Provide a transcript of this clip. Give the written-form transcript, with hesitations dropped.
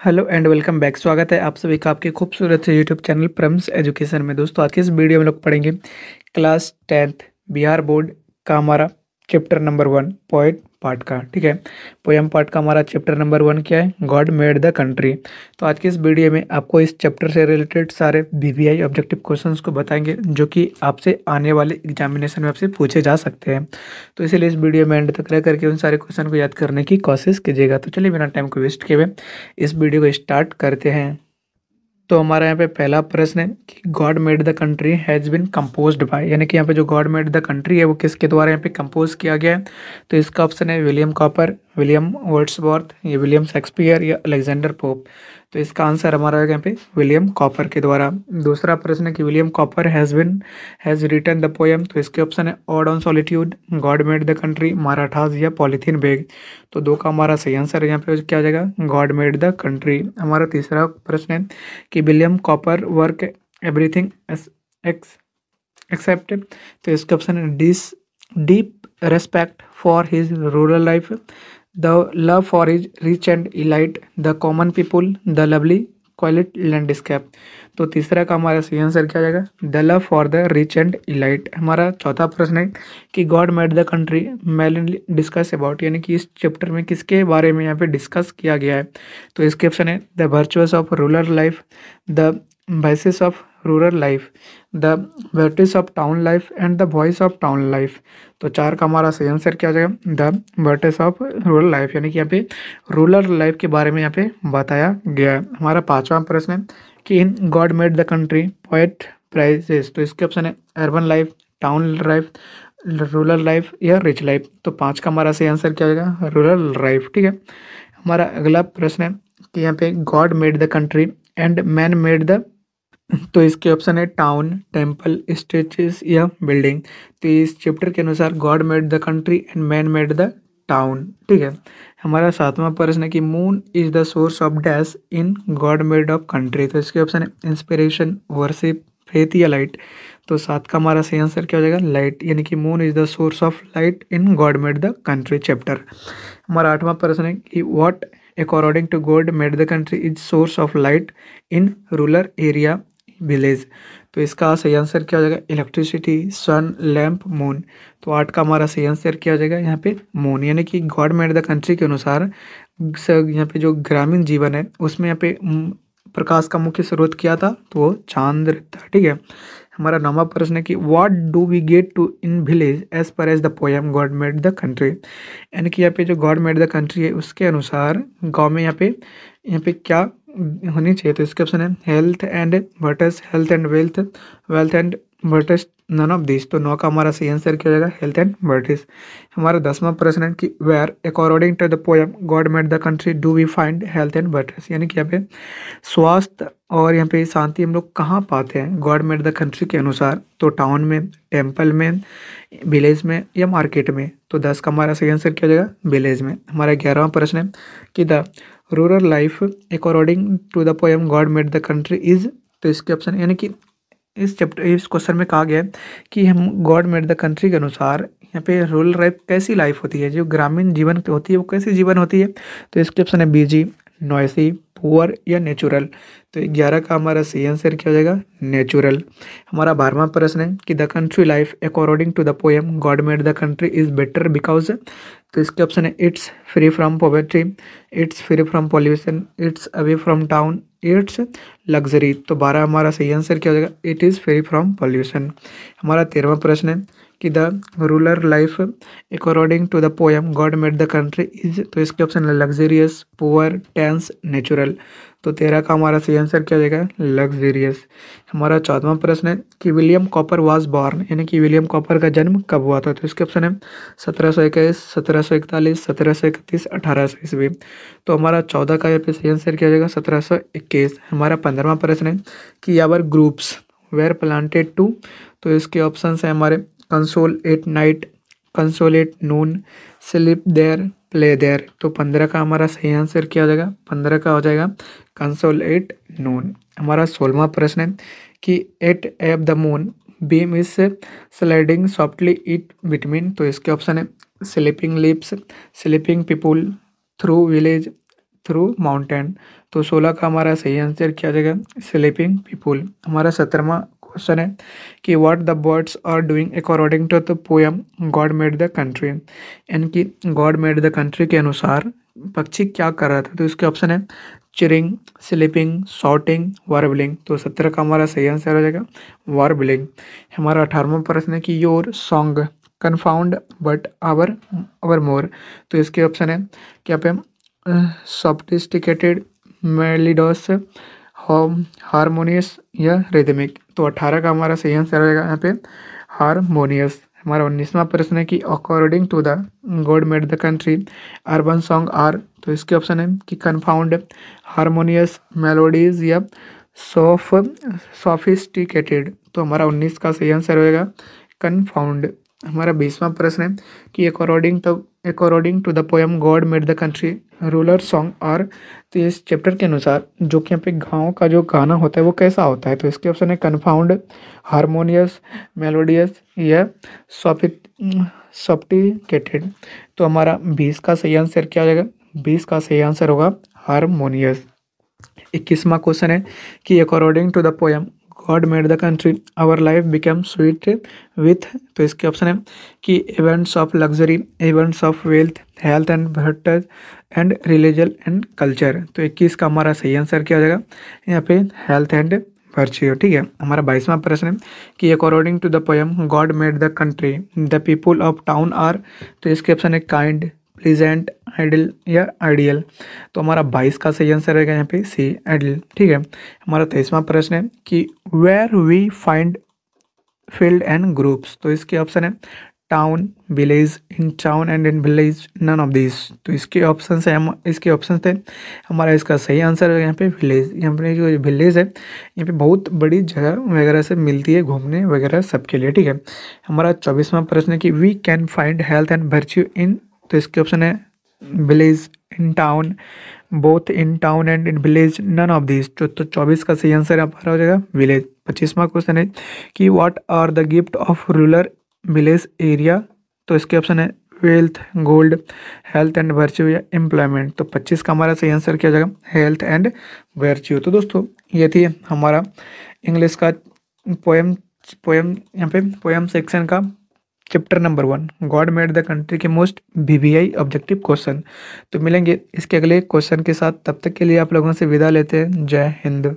Hello and welcome back. स्वागत है आप सभी का आपके खूबसूरत से यूट्यूब चैनल प्रम्स एजुकेशन में। दोस्तों आज के इस वीडियो में लोग पढ़ेंगे क्लास 10th बिहार बोर्ड का हमारा चैप्टर नंबर 1 पोएट पार्ट का। ठीक है, पोयम पार्ट का हमारा चैप्टर नंबर 1 क्या है? God made the country. तो आज के इस वीडियो में आपको इस चैप्टर से रिलेटेड सारे बीबीआई ऑब्जेक्टिव क्वेश्चंस को बताएंगे जो कि आपसे आने वाले एग्जामिनेशन में आपसे पूछे जा सकते हैं। तो इसीलिए इस वीडियो में एंड तक रह करके उन सारे क्वेश्चन को याद करने की कोशिश कीजिएगा। तो चलिए बिना टाइम को वेस्ट किए हुए इस वीडियो को स्टार्ट करते हैं। तो हमारा यहाँ पे पहला प्रश्न है कि God made the country has been composed bye, यानी कि यहाँ पे जो गॉड मेड द कंट्री है वो किसके द्वारा यहाँ पे कंपोज किया गया है? तो इसका ऑप्शन है विलियम कॉपर, विलियम वर्ड्सवर्थ, या विलियम शेक्सपियर, या अलेक्जेंडर पोप। तो इसका आंसर हमारा यहाँ पे विलियम कॉपर के द्वारा। दूसरा प्रश्न है कि William Cowper has written the poem. तो इसके ऑप्शन है ode on solitude, God made the country, Marathas, या पॉलीथीन बैग। तो दो का हमारा सही आंसर यहाँ पे क्या आ जाएगा? God made the country. हमारा तीसरा प्रश्न है कि William Cowper work everything except. तो इसका ऑप्शन है this deep respect for his rural life, the love for his rich and elite, the common people, the lovely quality landscape. तो तीसरा का हमारा सही आंसर क्या जाएगा? The love for the rich and elite. हमारा चौथा प्रश्न है कि God made the country mainly discuss about, यानी कि इस चैप्टर में किसके बारे में यहाँ पे डिस्कस किया गया है? तो इसके ऑप्शन है the virtuous of rural life, the vices of rural life, the virtues of town life, and the voice of town life. तो चार का हमारा सही आंसर क्या हो जाएगा? The virtues of rural life, यानी कि यहाँ पे रूरल लाइफ के बारे में यहाँ पे बताया गया है। हमारा पांचवा प्रश्न है कि in God made the country poet praises. तो इसके ऑप्शन है urban life, town life, rural life, या रिच लाइफ। तो पाँच का हमारा सही आंसर क्या हो जाएगा? Rural life. ठीक है, हमारा अगला प्रश्न है कि यहाँ पे God made the country and man made the. तो इसके ऑप्शन है टाउन, टेम्पल, स्टेचेस, या बिल्डिंग। तो इस चैप्टर के अनुसार God made the country and man made the town. ठीक है, हमारा सातवां प्रश्न है कि moon is the source of dash in God made of country. तो इसके ऑप्शन है इंस्पिरेशन, वर्शिप, फेथ, या लाइट। तो सात का हमारा सही आंसर क्या हो जाएगा? लाइट, यानी कि moon is the source of light in God made the country chapter. हमारा आठवां प्रश्न है कि what according to God made the country is source of light in rural area village. तो इसका सही आंसर क्या हो जाएगा? Electricity, sun, lamp, moon. तो आठ का हमारा सही आंसर क्या हो जाएगा यहाँ पे? मून, यानी कि गॉड मेड द कंट्री के अनुसार यहाँ पे जो ग्रामीण जीवन है उसमें यहाँ पे प्रकाश का मुख्य स्रोत क्या था? तो वो चांद था। ठीक है, हमारा नौवां प्रश्न है कि what do we get to in village as per as the poem God made the country. यानी कि यहाँ पे जो गॉड मेड द कंट्री है उसके अनुसार गांव में यहाँ पे क्या होनी चाहिए? तो इसके ऑप्शन है health and virtues, health and wealth, wealth and virtues, none of this. तो नौ का हमारा सही आंसर क्या हो जाएगा? Health and virtues. हमारा 10वां प्रश्न है कि where according to the poem God made the country do we find health and virtues. यानी कि यहाँ पे स्वास्थ्य और यहाँ पे शांति हम लोग कहाँ पाते हैं गॉड मेड द कंट्री के अनुसार? तो टाउन में, टेम्पल में, विलेज में, या मार्केट में। तो 10 का हमारा सही आंसर क्या हो जाएगा? विलेज में। हमारा 11वां प्रश्न है कि the rural life according to the poem God made the country is. तो इसके ऑप्शन, यानी कि इस क्वेश्चन में कहा गया है कि हम गॉड मेड द कंट्री के अनुसार यहाँ पे रूरल लाइफ कैसी लाइफ होती है, जो ग्रामीण जीवन होती है वो कैसी जीवन होती है? तो इसके ऑप्शन है बिजी, नॉइसी, पुअर, या नेचुरल। तो 11 का हमारा सही आंसर क्या हो जाएगा? नेचुरल। हमारा 12वां प्रश्न है कि the country life according to the poem God made the country is better because. तो इसके ऑप्शन है it's free from poverty, it's free from pollution, it's away from town, it's luxury. तो 12 हमारा सही आंसर क्या हो जाएगा? It is free from pollution. हमारा 13वां प्रश्न है कि the rural life according to the poem God made the country is. तो इसके ऑप्शन है लग्जरियस, पुअर, टेंस, नेचुरल। तो 13 का हमारा सही आंसर क्या हो जाएगा? लग्जरियस। हमारा 14वां प्रश्न है कि विलियम कॉपर वाज बॉर्न, यानी कि विलियम कॉपर का जन्म कब हुआ था? तो इसके ऑप्शन है 1721, 1741, 1731, 1800 ईस्वी। तो हमारा 14 का यहाँ पे सही आंसर क्या हो जाएगा? 1721। हमारा 15वां प्रश्न है कि our groups were planted to. तो इसके ऑप्शन है हमारे console at night, console at noon, sleep there, play there. तो 15 का हमारा सही आंसर क्या हो जाएगा? 15 का हो जाएगा कंसोल एट नून। हमारा 16वां प्रश्न है कि एट एब the moon beam is sliding softly it between. तो इसके ऑप्शन है sleeping lips, sleeping people, through village, through mountain. तो 16 का हमारा सही आंसर क्या जाएगा, स्लीपिंग पीपुल। हमारा 17वां क्वेश्चन है कि what the birds are doing according to the poem God made the country. यानी कि गॉड मेड द कंट्री के अनुसार पक्षी क्या कर रहा था, तो इसके ऑप्शन है चिरिंग, स्लीपिंग, शॉटिंग, वार्बलिंग। तो 17 का हमारा सही आंसर हो जाएगा वार्बलिंग। हमारा 18वां प्रश्न है कि your song confound but hour hour more. तो इसके ऑप्शन है क्या पे सॉफ्टिस्टिकेटेड, मेलिडोस, हारमोनियस या रिदमिक। तो 18 का हमारा सही आंसर रहेगा यहाँ पे हारमोनियस। हमारा 19वां प्रश्न है कि according to the God made the country urban song are. तो इसके ऑप्शन है कि कन्फाउंड, हारमोनियस, मेलोडीज या सॉफिस्टिकेटेड। तो हमारा 19 का सही आंसर होएगा कन्फाउंड। हमारा 20वां प्रश्न है कि according to the poem God made the country rural song are. तो इस चैप्टर के अनुसार जो कि यहाँ पे गाँव का जो गाना होता है वो कैसा होता है, तो इसके ऑप्शन है कन्फाउंड, हारमोनियस, मेलोडियस या सॉफ्टिकेटेड। तो हमारा 20 का सही आंसर क्या हो जाएगा, 20 का सही आंसर होगा हारमोनियस। 21वां क्वेश्चन है कि according to the poem God made the country our life become sweet with. तो इसके ऑप्शन है कि events of luxury, events of wealth, health and virtues and religion and culture. तो 21 का हमारा सही आंसर क्या हो जाएगा यहाँ पे हेल्थ एंड वर्च्यू। ठीक है। हमारा 22वां प्रश्न है कि according to the poem God made the country the people of town are. तो इसके ऑप्शन है काइंड, प्लीजेंट, आइडियल या आइडियल। तो हमारा 22 का सही आंसर रहेगा यहाँ पे सी आइडियल। ठीक है। हमारा 23वां प्रश्न है कि where we find field and groups. तो इसके ऑप्शन है town, village, in town and in village, none of this. तो इसके ऑप्शन है इसके ऑप्शन थे हमारा इसका सही आंसर है यहाँ पे विलेज। यहाँ पे जो विलेज है यहाँ पे बहुत बड़ी जगह वगैरह से मिलती है घूमने वगैरह सबके लिए। ठीक है। हमारा 24वां प्रश्न है कि we can find health and virtue in. तो इसके ऑप्शन है village, in town, both in town and in village, none of this. तो 24 का सही आंसर हमारा हो जाएगा विलेज। 25वां क्वेश्चन है कि what are the gift of rural village area. तो इसके ऑप्शन है wealth, gold, health and virtue या एम्प्लॉयमेंट। तो 25 का हमारा सही आंसर क्या जाएगा हेल्थ एंड वर्च्यू। तो दोस्तों ये थी हमारा इंग्लिश का पोएम पोएम यहाँ पे पोएम सेक्शन का chapter number 1 God made the country के मोस्ट वीवीआई ऑब्जेक्टिव क्वेश्चन। तो मिलेंगे इसके अगले क्वेश्चन के साथ, तब तक के लिए आप लोगों से विदा लेते हैं। जय हिंद।